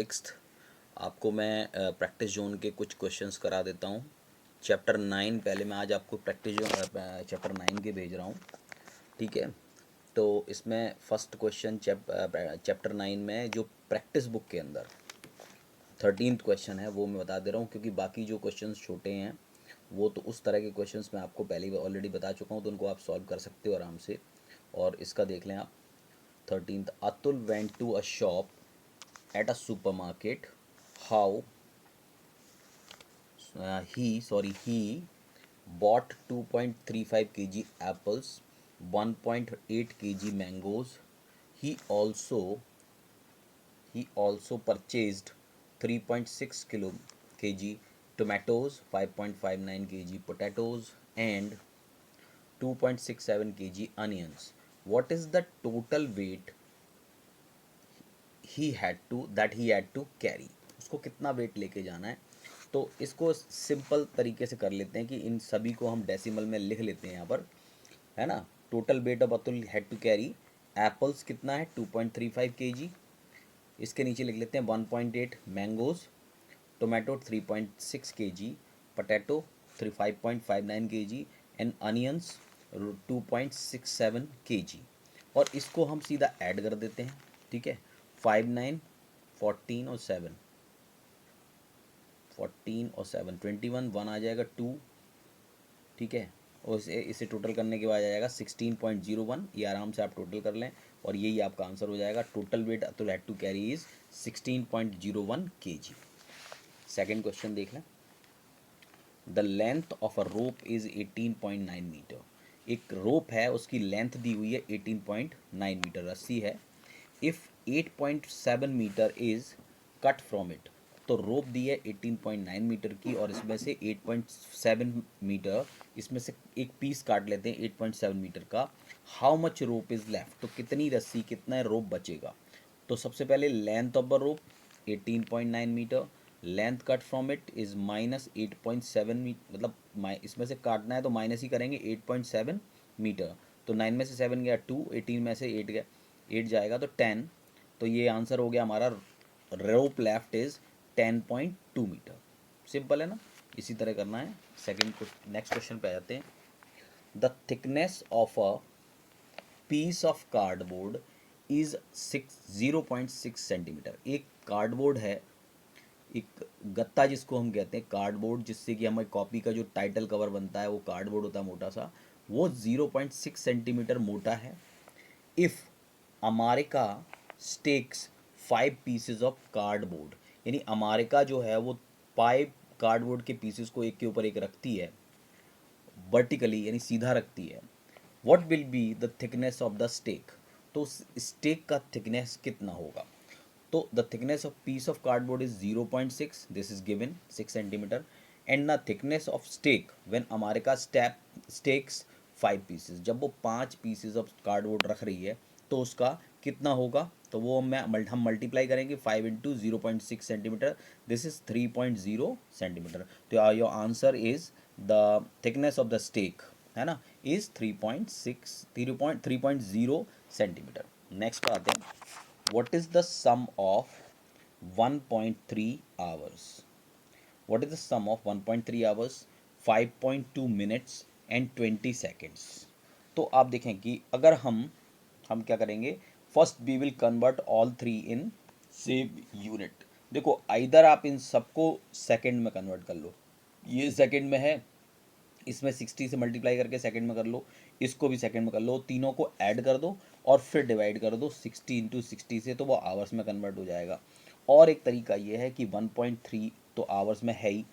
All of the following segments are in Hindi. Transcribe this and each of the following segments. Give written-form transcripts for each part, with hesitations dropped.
सिक्स्थ आपको मैं प्रैक्टिस जोन के कुछ क्वेश्चंस करा देता हूँ। चैप्टर 9 पहले मैं आज आपको प्रैक्टिस जोन चैप्टर 9 के भेज रहा हूँ, ठीक है। तो इसमें फर्स्ट क्वेश्चन चैप्टर 9 में जो प्रैक्टिस बुक के अंदर 13th क्वेश्चन है वो मैं बता दे रहा हूँ, क्योंकि बाकी जो क्वेश्चंस छोटे हैं वो तो उस तरह के क्वेश्चंस मैं आपको पहले ही ऑलरेडी बता चुका हूँ, तो उनको आप सॉल्व कर सकते हो आराम से। और इसका देख लें आप 13th, Atul went to a shop at a supermarket. How he bought 2.35 kg apples, 1.8 kg mangoes. He also purchased 3.6 kg tomatoes, 5.59 kg potatoes, and 2.67 kg onions. What is the total weight he had to carry? उसको कितना वेट लेके जाना है। तो इसको सिंपल तरीके से कर लेते हैं कि इन सभी को हम डेसिमल में लिख लेते हैं यहाँ पर, है ना। Total weight of Atul had to carry, apples कितना है 2.35 kg, इसके नीचे लिख लेते हैं 1.8 mangoes, tomato 3.6 kg, potato 5.59 kg and onions 2.67 kg। और इसको हम सीधा ऐड कर देते हैं, ठीक है। 5, 9, 14 और 7, 14 और 7 21, 1 आ जाएगा 2, ठीक है। और इसे टोटल करने के बाद आ जाएगा 16.01। ये आराम से आप टोटल कर लें और यही आपका आंसर हो जाएगा। Total weight Atul had to carry is 16.01 kg। Second question देख लें। The length of a rope is 18.9 metre. एक रोप है, उसकी लेंथ दी हुई है 18.9 मीटर, रस्सी है। If 8.7 metre is cut from it, तो रोप दी है 18.9 मीटर की और इसमें से 8.7 मीटर, इसमें से एक पीस काट लेते हैं 8.7 मीटर का। How much rope is left, तो कितनी रस्सी, कितना रोप बचेगा। तो सबसे पहले length of the rope 18.9 metre, length cut from it is minus 8.7 metre, मतलब इसमें से काटना है तो माइनस ही करेंगे 8.7 मीटर। तो 9 में से 7 गया 2, 18 में से 8 गया, 8 जाएगा तो 10। तो ये आंसर हो गया हमारा, रोप लेफ्ट इज 10.2 मीटर। सिंपल है ना, इसी तरह करना है। नेक्स्ट क्वेश्चन पे आ जाते हैं। The thickness of a piece of cardboard is 0.6 centimetre. एक कार्डबोर्ड है, एक गत्ता जिसको हम कहते हैं कार्डबोर्ड, जिससे कि हमारी कॉपी का जो टाइटल कवर बनता है वो कार्डबोर्ड होता है मोटा सा, वो 0.6 सेंटीमीटर मोटा है। If America stacks 5 pieces of cardboard, यानी अमेरिका जो है वो 5 कार्डबोर्ड के पीसेस को एक के ऊपर एक रखती है, वर्टिकली यानी सीधा रखती है। What will be the thickness of the stack, तो स्टेक का थिकनेस कितना होगा। तो the thickness of piece of cardboard is 0.6, this is given 6 centimetre, and the thickness of stack when America stacks 5 pieces, जब वो 5 पीसेस ऑफ कार्डबोर्ड रख रही है तो उसका कितना होगा। तो वो हम मल्टीप्लाई करेंगे 5 into 0.6 centimetre, this is 3.0 centimetre. तो your answer is the thickness of the stack, है ना, इज 3.0 सेंटीमीटर। नेक्स्ट पर आते हैं। What is the sum of 1.3 hours? What is the sum of 1.3 hours, 5.2 minutes and 20 seconds? तो आप देखें कि अगर हम क्या करेंगे, first we will convert all three in same unit. देखो आइदर आप इन सबको सेकंड में कन्वर्ट कर लो, ये सेकंड में है, इसमें 60 से मल्टीप्लाई करके सेकंड में कर लो, इसको भी सेकंड में कर लो, तीनों को ऐड कर दो और फिर डिवाइड कर दो 60 इंटू 60 से, तो वो आवर्स में कन्वर्ट हो जाएगा। और एक तरीका ये है कि 1.3 तो आवर्स में है ही,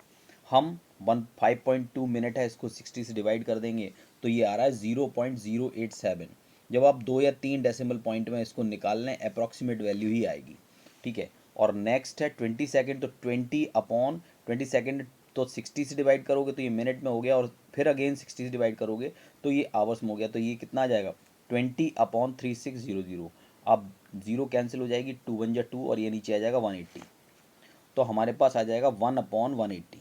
हम 5.2 मिनट है, इसको 60 से डिवाइड कर देंगे तो ये आ रहा है 0.087। जब आप 2 या 3 डेसिमल पॉइंट में इसको निकाल लें अप्रॉक्सीमेट वैल्यू ही आएगी, ठीक है। और नेक्स्ट है 20 सेकेंड, तो 20/20 सेकेंड, तो 60 से डिवाइड करोगे तो ये मिनट में हो गया, और फिर अगेन 60 से डिवाइड करोगे तो ये आवर्स में हो गया। तो ये कितना आ जाएगा 20/3600। अब जीरो कैंसिल हो जाएगी, 2 1 जा 2 और ये नीचे आ जाएगा 180। तो हमारे पास आ जाएगा 1/180,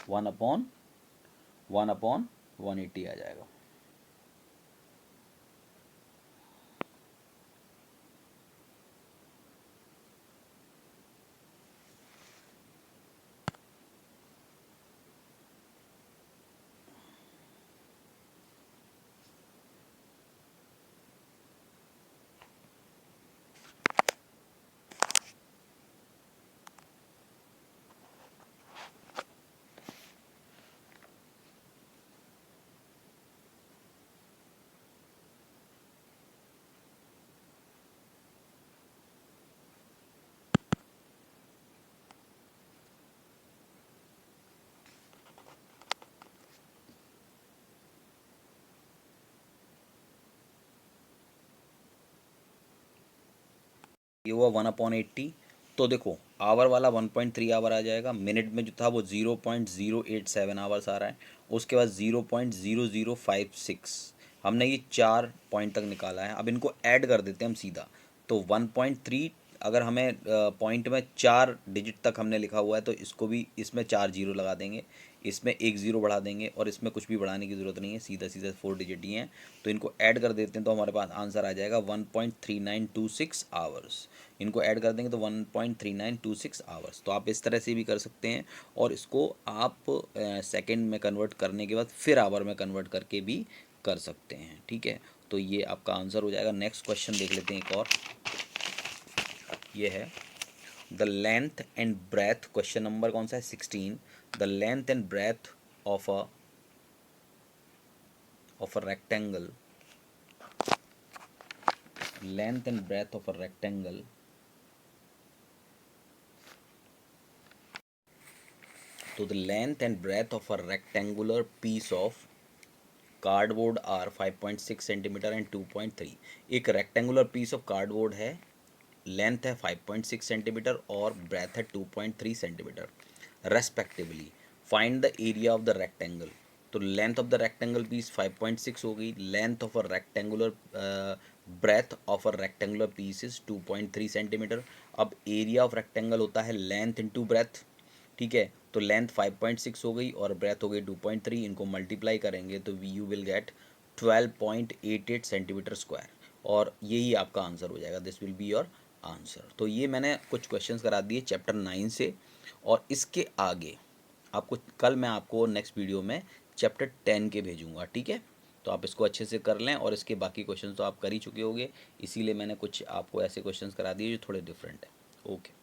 1/180 आ जाएगा। ये हुआ 1/80। तो देखो आवर वाला 1.3 आवर आ जाएगा, मिनट में जो था वो 0.087 आवर्स आ रहा है, उसके बाद 0.0056। हमने ये 4 पॉइंट तक निकाला है। अब इनको ऐड कर देते हैं हम सीधा। तो 1.3, अगर हमें पॉइंट में 4 डिजिट तक हमने लिखा हुआ है तो इसको भी इसमें 4 जीरो लगा देंगे, इसमें एक ज़ीरो बढ़ा देंगे, और इसमें कुछ भी बढ़ाने की ज़रूरत नहीं है, सीधा सीधा 4 डिजिट ही हैं। तो इनको ऐड कर देते हैं तो हमारे पास आंसर आ जाएगा 1.3926 आवर्स। इनको ऐड कर देंगे तो 1.3926 आवर्स। तो आप इस तरह से भी कर सकते हैं, और इसको आप सेकंड में कन्वर्ट करने के बाद फिर आवर में कन्वर्ट करके भी कर सकते हैं। ठीक है, तो ये आपका आंसर हो जाएगा। नेक्स्ट क्वेश्चन देख लेते हैं एक और। ये है the length and breadth, question number कौन सा है 16। The length and breadth of a rectangle, length and breadth of a rectangle, तो the length and breadth of a rectangular piece of cardboard are 5.6 centimetre and 2.3। एक रेक्टेंगुलर पीस ऑफ कार्डबोर्ड है, लेंथ है 5.6 सेंटीमीटर और ब्रेथ है 2.3 centimetre respectively. Find the area of the rectangle. तो length of the rectangle piece 5.6 हो गई, length of a rectangular breadth of a rectangular piece is 2.3 centimetre. अब एरिया ऑफ रेक्टेंगल होता है लेंथ इंटू ब्रेथ। ठीक है, तो लेंथ 5.6 हो गई और ब्रेथ हो गई 2.3, इनको मल्टीप्लाई करेंगे तो you will get 12.88 centimetre square, और यही आपका आंसर हो जाएगा। This will be your answer. तो ये मैंने कुछ क्वेश्चंस करा दिए चैप्टर 9 से, और इसके आगे आपको कल मैं आपको नेक्स्ट वीडियो में चैप्टर 10 के भेजूँगा। ठीक है, तो आप इसको अच्छे से कर लें, और इसके बाकी क्वेश्चंस तो आप कर ही चुके होंगे, इसीलिए मैंने कुछ आपको ऐसे क्वेश्चंस करा दिए जो थोड़े डिफरेंट है। ओके।